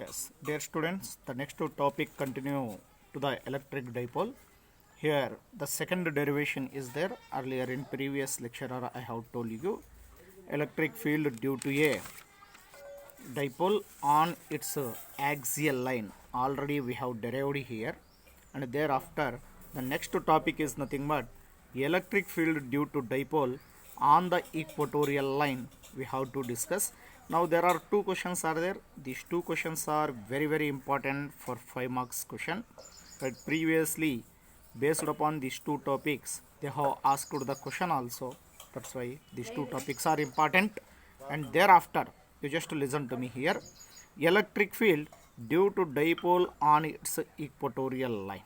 Yes, dear students, the next topic continue to the electric dipole. Here, the second derivation is there. Earlier in previous lecture, I have told you electric field due to a dipole on its axial line. Already we have derived here, and thereafter the next topic is nothing but electric field due to dipole on the equatorial line. We have to discuss. Now there are two questions are there. These two questions are very important for 5 marks question. But previously, based upon these two topics, they have asked the question also. That's why these two topics are important. And thereafter, you just listen to me here. Electric field due to dipole on its equatorial line.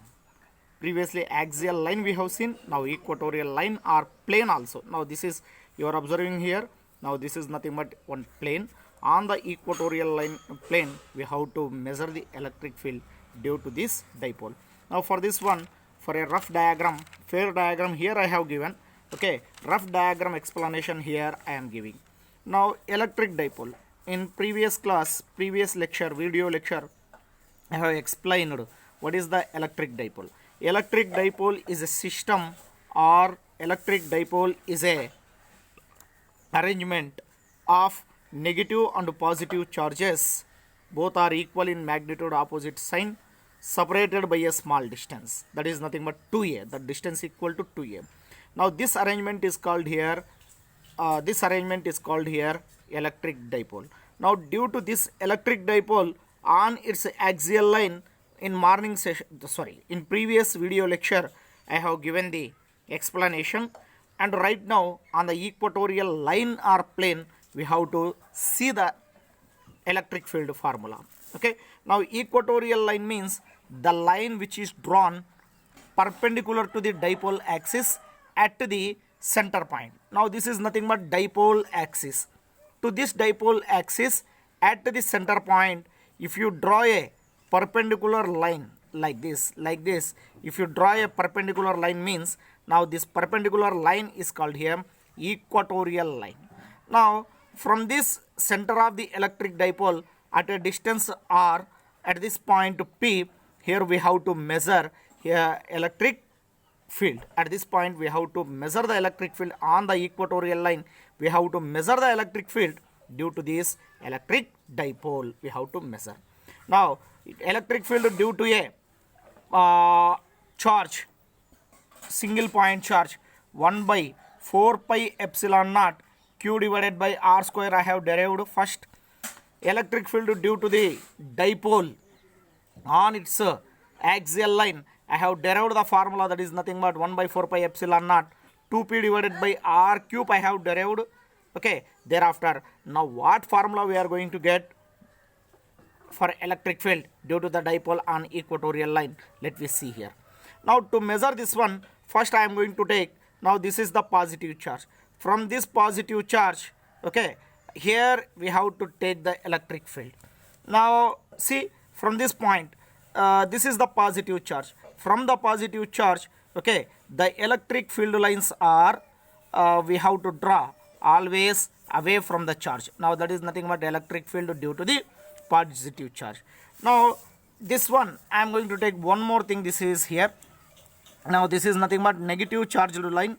Previously axial line we have seen, now equatorial line or plane also. Now this is, you are observing here, now this is nothing but one plane. On the equatorial line plane, we have to measure the electric field due to this dipole. Now for this one, for a rough diagram, fair diagram here I have given. Okay, rough diagram explanation here I am giving. Now electric dipole. In previous class, previous lecture, video lecture, I have explained what is the electric dipole. Electric dipole is a system, or electric dipole is a arrangement of negative and positive charges. Both are equal in magnitude, opposite sign, separated by a small distance. That is nothing but 2a. The distance equal to 2a. Now this arrangement is called here. Electric dipole. Now due to this electric dipole on its axial line, in morning session, in previous video lecture, I have given the explanation, and right now on the equatorial line or plane, we have to see the electric field formula. Okay, now equatorial line means the line which is drawn perpendicular to the dipole axis at the center point. Now this is nothing but dipole axis. To this dipole axis at the center point, if you draw a perpendicular line like this, if you draw a perpendicular line means, now this perpendicular line is called here equatorial line. Now from this center of the electric dipole at a distance r, at this point P, here we have to measure here electric field. At this point we have to measure the electric field on the equatorial line. We have to measure the electric field due to this electric dipole. We have to measure. Now electric field due to a charge, single point charge, 1 by 4 pi epsilon naught q divided by r square I have derived first. Electric field due to the dipole on its axial line, I have derived the formula, that is nothing but 1 by 4 pi epsilon naught 2p divided by r cube I have derived. Okay, thereafter now what formula we are going to get for electric field due to the dipole on equatorial line? Let me see here. Now to measure this one, first I am going to take, now this is the positive charge. From this positive charge, okay, here we have to take the electric field. Now see, from this point, this is the positive charge. From the positive charge, okay, the electric field lines are, we have to draw always away from the charge. Now that is nothing but electric field due to the positive charge. Now this one I am going to take one more thing. This is here. Now this is nothing but negative charge line,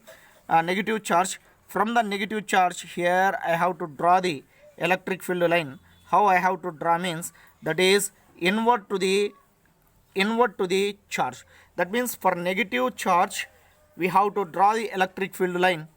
negative charge. From the negative charge, here I have to draw the electric field line. How I have to draw means, that is inward to the charge. That means for negative charge we have to draw the electric field line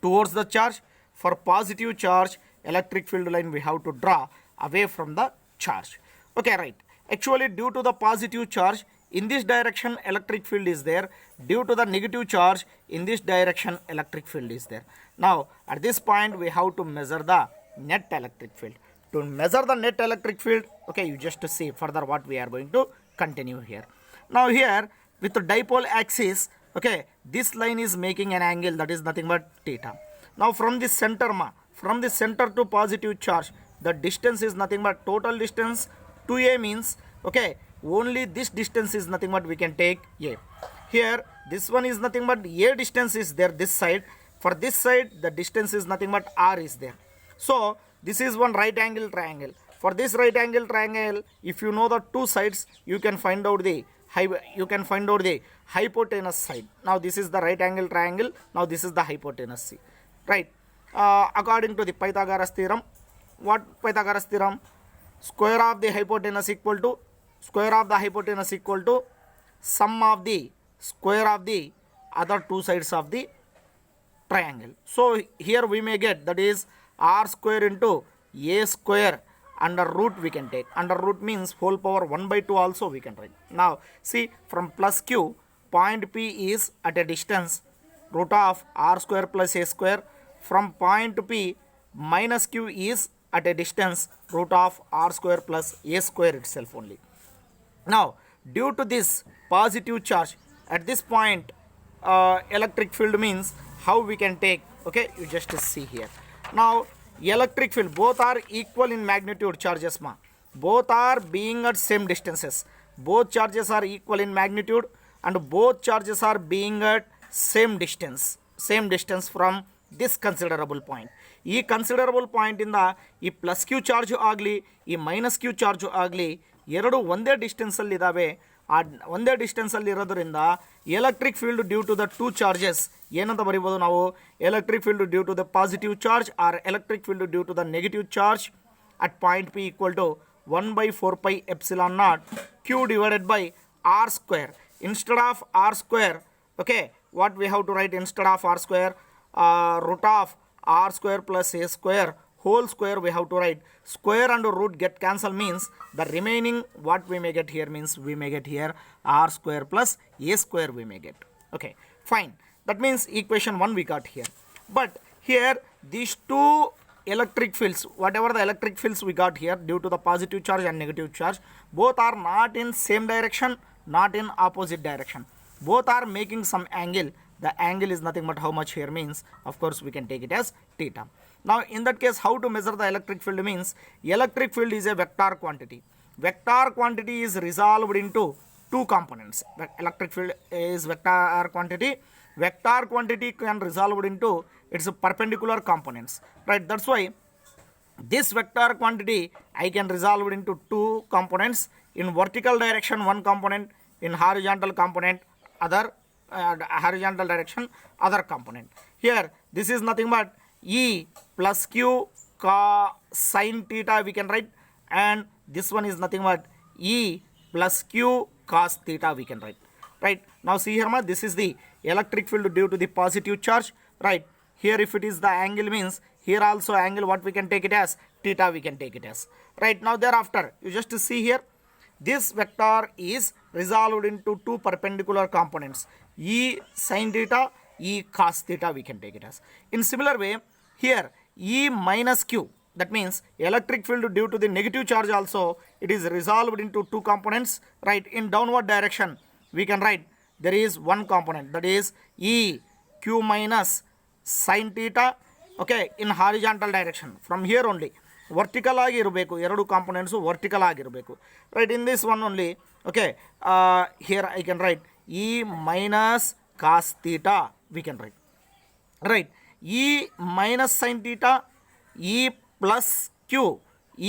towards the charge. For positive charge, electric field line we have to draw away from the charge. Okay, right. Actually due to the positive charge, in this direction electric field is there. Due to the negative charge, in this direction electric field is there. Now at this point we have to measure the net electric field. To measure the net electric field, okay, you just see further what we are going to continue here. Now here with the dipole axis, okay, this line is making an angle, that is nothing but theta. Now from this center to positive charge, the distance is nothing but total distance 2a means, okay, only this distance is nothing but we can take a. Here this one is nothing but a distance is there this side. For this side the distance is nothing but r is there. So this is one right angle triangle. For this right angle triangle, if you know the two sides, you can find out the hypotenuse side. Now this is the right angle triangle. Now this is the hypotenuse, right? According to the Pythagoras theorem, what Pythagoras theorem? Square of the hypotenuse equal to sum of the square of the other two sides of the triangle. So here we may get, that is r square into a square under root we can take. Under root means whole power 1 by 2 also we can write. Now see, from plus q, point P is at a distance root of r square plus a square. From point P, minus q is at a distance root of r square plus a square itself only. Now due to this positive charge at this point, electric field means how we can take. Okay, you just see here. Now electric field, both are equal in magnitude charges ma. Both are being at same distances. Both charges are equal in magnitude and both charges are being at same distance from this considerable point. ಈ considerable ಪಾಯಿಂಟಿಂದ ಈ plus Q charge ಆಗಲಿ ಈ minus Q charge ಆಗಲಿ ಎರಡು ಒಂದೇ ಡಿಸ್ಟೆನ್ಸಲ್ಲಿದ್ದಾವೆ. ಆ ಒಂದೇ ಡಿಸ್ಟೆನ್ಸಲ್ಲಿ ಇರೋದ್ರಿಂದ electric field due to the two charges ಏನಂತ ಬರಿಬೋದು ನಾವು? Electric field due to the positive charge or electric field due to the negative charge at point P equal to 1/4 pi epsilon naught q divided by r square. Instead of r square, okay, what we have to write instead of r square? Root of r square plus a square whole square we have to write. Square and root get cancel means the remaining what we may get here means we may get here r square plus a square we may get. Okay, fine. That means equation 1 we got here. But here these two electric fields, whatever the electric fields we got here due to the positive charge and negative charge, both are not in same direction, not in opposite direction. Both are making some angle. The angle is nothing but how much here means, of course we can take it as theta. Now in that case, how to measure the electric field means, electric field is a vector quantity. Vector quantity is resolved into two components. The electric field is vector quantity. Vector quantity can resolve into its perpendicular components, right? That's why this vector quantity I can resolve into two components. In vertical direction one component, in horizontal component other horizontal direction other component. Here this is nothing but E plus Q sin theta we can write, and this one is nothing but E plus Q cos theta we can write. Right, now see here ma, this is the electric field due to the positive charge, right? Here if it is the angle means here also angle what we can take it as theta we can take it as, right? Now thereafter you just see here, this vector is resolved into two perpendicular components, E sin theta, E cos theta we can take it as. In similar way here E minus Q, that means electric field due to the negative charge also it is resolved into two components, right? In downward direction we can write there is one component, that is E Q minus sin theta. Okay, in horizontal direction from here only vertical ಆಗಿ ಇರಬೇಕು, ಎರಡು components vertical ಆಗಿರಬೇಕು, right? In this one only, okay, here I can write E minus cos theta we can write, right? E minus sin theta, E plus Q,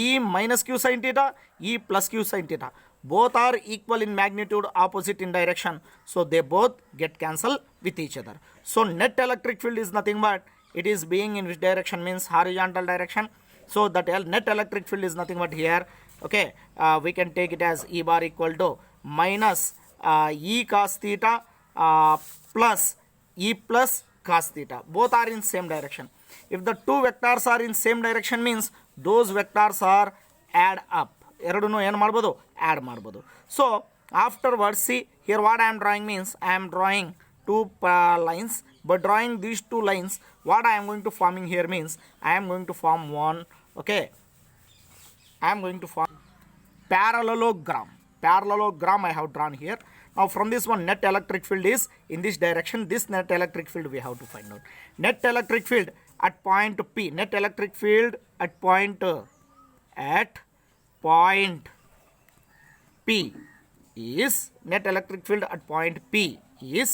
E minus Q sin theta, E plus Q sin theta, both are equal in magnitude, opposite in direction, so they both get cancelled with each other. So net electric field is nothing but it is being in which direction means horizontal direction. So that net electric field is nothing but here, okay, we can take it as E bar equal to minus E cos theta plus E plus cos theta. Both are in same direction. If the two vectors are in same direction means those vectors are add up. ಎರಡನ್ನೂ ಏನು ಮಾಡ್ಬೋದು, add ಮಾಡ್ಬೋದು. So afterwards see here what I am drawing means I am drawing two lines. But drawing these two lines, what I am going to forming here means I am going to form one, okay, I am going to form parallelogram. Parallelogram I have drawn here. Now from this one net electric field is in this direction. This net electric field we have to find out. Net electric field at point P. Net electric field at point P is net electric field at point P is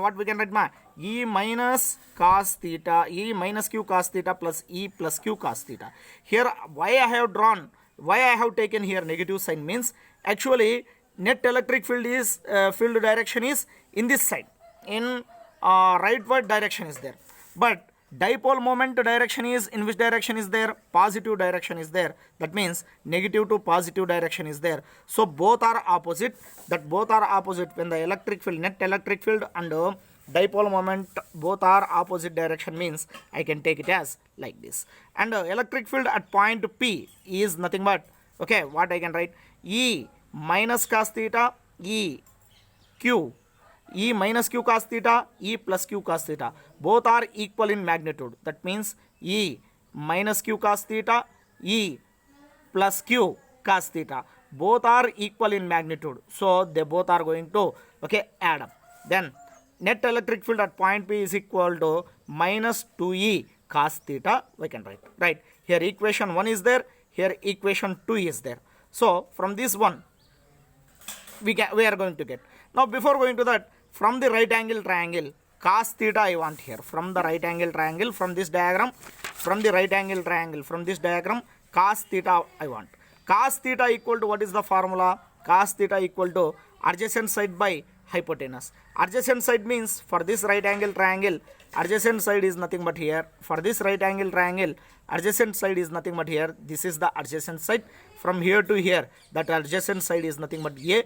what we can write ma, E minus cos theta, E minus Q cos theta plus E plus Q cos theta. Here why I have drawn why I have taken here negative sign means actually net electric field is field direction is in this side, in rightward direction is there, but dipole moment direction is in which direction is there? Positive direction is there. That means negative to positive direction is there. So both are opposite. That both are opposite when the electric field, net electric field and dipole moment both are opposite direction means I can take it as like this. And electric field at point P is nothing but, okay, what I can write? E minus cos theta E Q. E minus q cos theta, E plus q cos theta. Both are equal in magnitude. That means E minus q cos theta, E plus q cos theta. Both are equal in magnitude. So they both are going to, okay, add up. Then net electric field at point P is equal to minus 2E cos theta. We can write. Right. Here equation 1 is there. Here equation 2 is there. So from this one, we are going to get. Now before going to that, from the right angle triangle, cos theta I want here. From the right angle triangle, from this diagram, from the right angle triangle, from this diagram, cos theta I want. Cos theta equal to what is the formula? Cos theta equal to adjacent side by hypotenuse. Adjacent side means for this right angle triangle, adjacent side is nothing but here. For this right angle triangle, adjacent side is nothing but here. This is the adjacent side. From here to here, that adjacent side is nothing but A.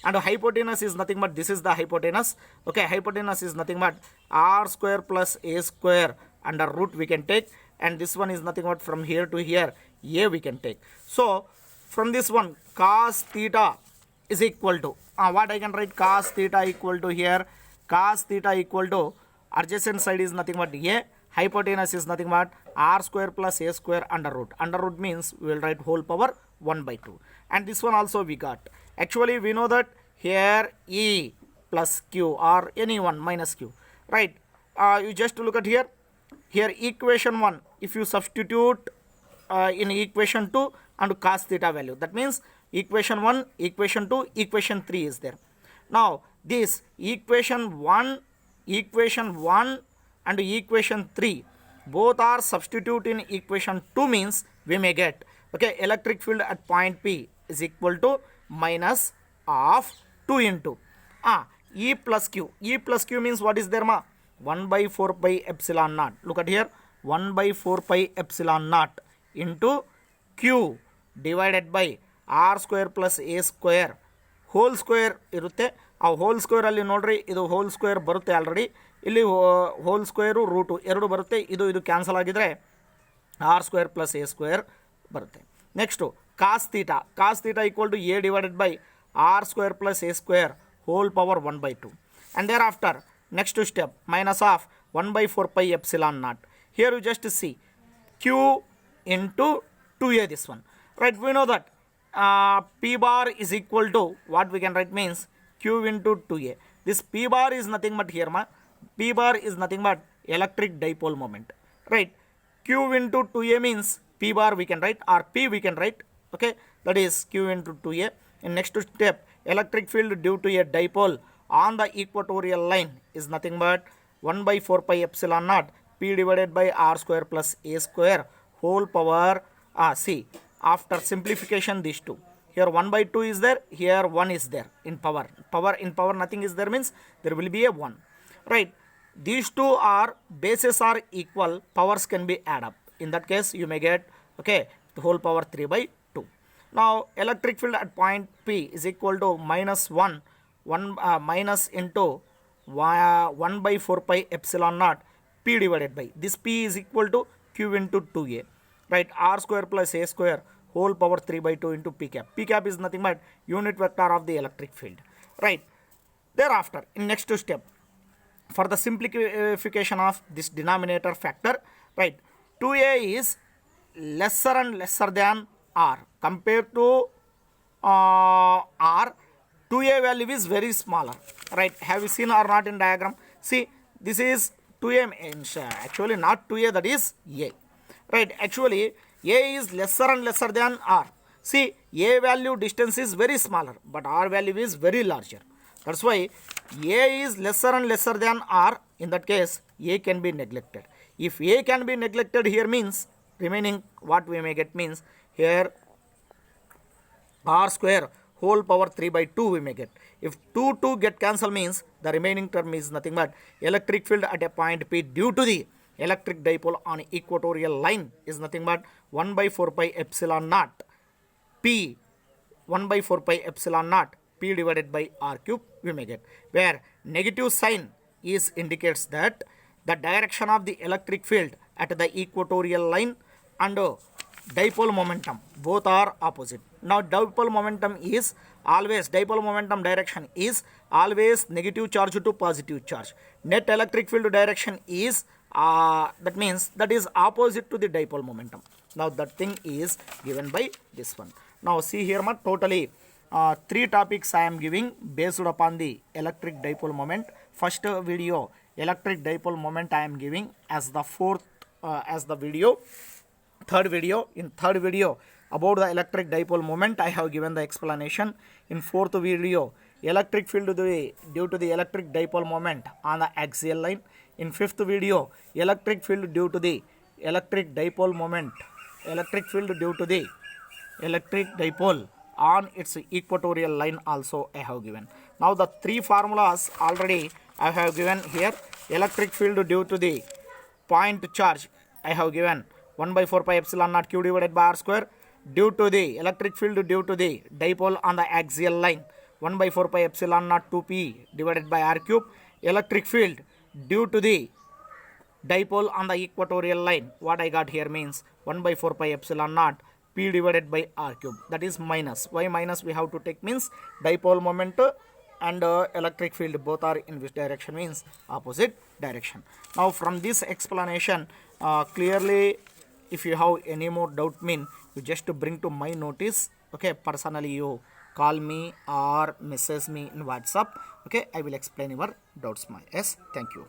And hypotenuse is nothing but, this is the hypotenuse. Okay, hypotenuse is nothing but r square plus a square under root we can take. And this one is nothing but from here to here, a we can take. So from this one, cos theta is equal to, what I can write? Cos theta equal to here, cos theta equal to adjacent side is nothing but a, hypotenuse is nothing but r square plus a square under root. Under root means we will write whole power 1 by 2. And this one also we got. Actually we know that here E plus Q or any one minus Q, right? You just look at here. Here equation 1, if you substitute in equation 2 and cos theta value, that means equation 1, equation 2, equation 3 is there. Now this equation 1 and equation 3 both are substitute in equation 2 means we may get, okay, electric field at point P is equal to minus of 2 into E plus Q. E plus Q means what is there ma? 1 by 4 pi epsilon naught. Look at here, 1 by 4 pi epsilon naught into Q divided by r square plus a square whole square ಇರುತ್ತೆ. ಆ whole square ಅಲ್ಲಿ ನೋಡ್ರಿ, ಇದು whole square ಬರುತ್ತೆ already. ಇಲ್ಲಿ whole square root ಎರಡು ಬರುತ್ತೆ. ಇದು ಕ್ಯಾನ್ಸಲ್ ಆಗಿದ್ರೆ r square plus a square ಬರುತ್ತೆ. Next cos theta. Cos theta equal to a divided by r square plus a square whole power 1 by 2. And thereafter next step minus of 1 by 4 pi epsilon naught. Here you just see q into 2a, this one, right? We know that p bar is equal to what we can write means q into 2a. This p bar is nothing but here ma, p bar is nothing but electric dipole moment, right? q into 2a means p bar we can write, or p we can write, okay, that is q into 2a. In next step, electric field due to a dipole on the equatorial line is nothing but 1 by 4 pi epsilon naught p divided by r square plus a square whole power c. After simplification, these two, here 1 by 2 is there, here 1 is there in power. In power nothing is there means there will be a 1, right? These two are bases are equal, powers can be add up. In that case you may get, okay, the whole power 3 by 2. Now electric field at point P is equal to minus 1 minus into 1 by 4 pi epsilon naught p divided by, this p is equal to q into 2a, right? R square plus a square whole power 3 by 2 into p cap. P cap is nothing but unit vector of the electric field, right? Thereafter in next step, for the simplification of this denominator factor, right, 2a is lesser and lesser than r. Compared to r, 2a value is very smaller, right? Have you seen or not in diagram? See, this is 2a, actually not 2a, that is a, right? Actually a is lesser and lesser than r. See, a value distance is very smaller, but r value is very larger. That's why a is lesser and lesser than r. In that case a can be neglected. If a can be neglected here means remaining what we may get means here r square whole power 3 by 2 we may get. If 2 get cancel means the remaining term is nothing but electric field at a point P due to the electric dipole on equatorial line is nothing but 1 by 4 pi epsilon naught P 1 by 4 pi epsilon naught P divided by r cube we may get, where negative sign is indicates that the direction of the electric field at the equatorial line and dipole momentum both are opposite. Now dipole momentum is always, dipole momentum direction is always negative charge to positive charge. Net electric field direction is that means that is opposite to the dipole momentum. Now that thing is given by this one. Now see here totally 3 topics I am giving based upon the electric dipole moment. First video electric dipole moment I am giving as the fourth as the video. Third video about the electric dipole moment I have given the explanation. In fourth video electric field due to the electric dipole moment on the axial line. In fifth video electric field due to the electric dipole moment, electric field due to the electric dipole on its equatorial line also I have given. Now the 3 formulas already I have given here. Electric field due to the point charge I have given 1 by 4 pi epsilon naught q divided by r square. Due to the electric field due to the dipole on the axial line 1 by 4 pi epsilon naught 2p divided by r cube. Electric field due to the dipole on the equatorial line, what I got here means 1 by 4 pi epsilon naught p divided by r cube, that is minus. Why minus we have to take means dipole moment and electric field both are in which direction means opposite direction. Now from this explanation clearly if you have any more doubt mean you just bring to my notice. Okay, personally you call me or message me in WhatsApp. Okay, I will explain your doubts. Yes, thank you.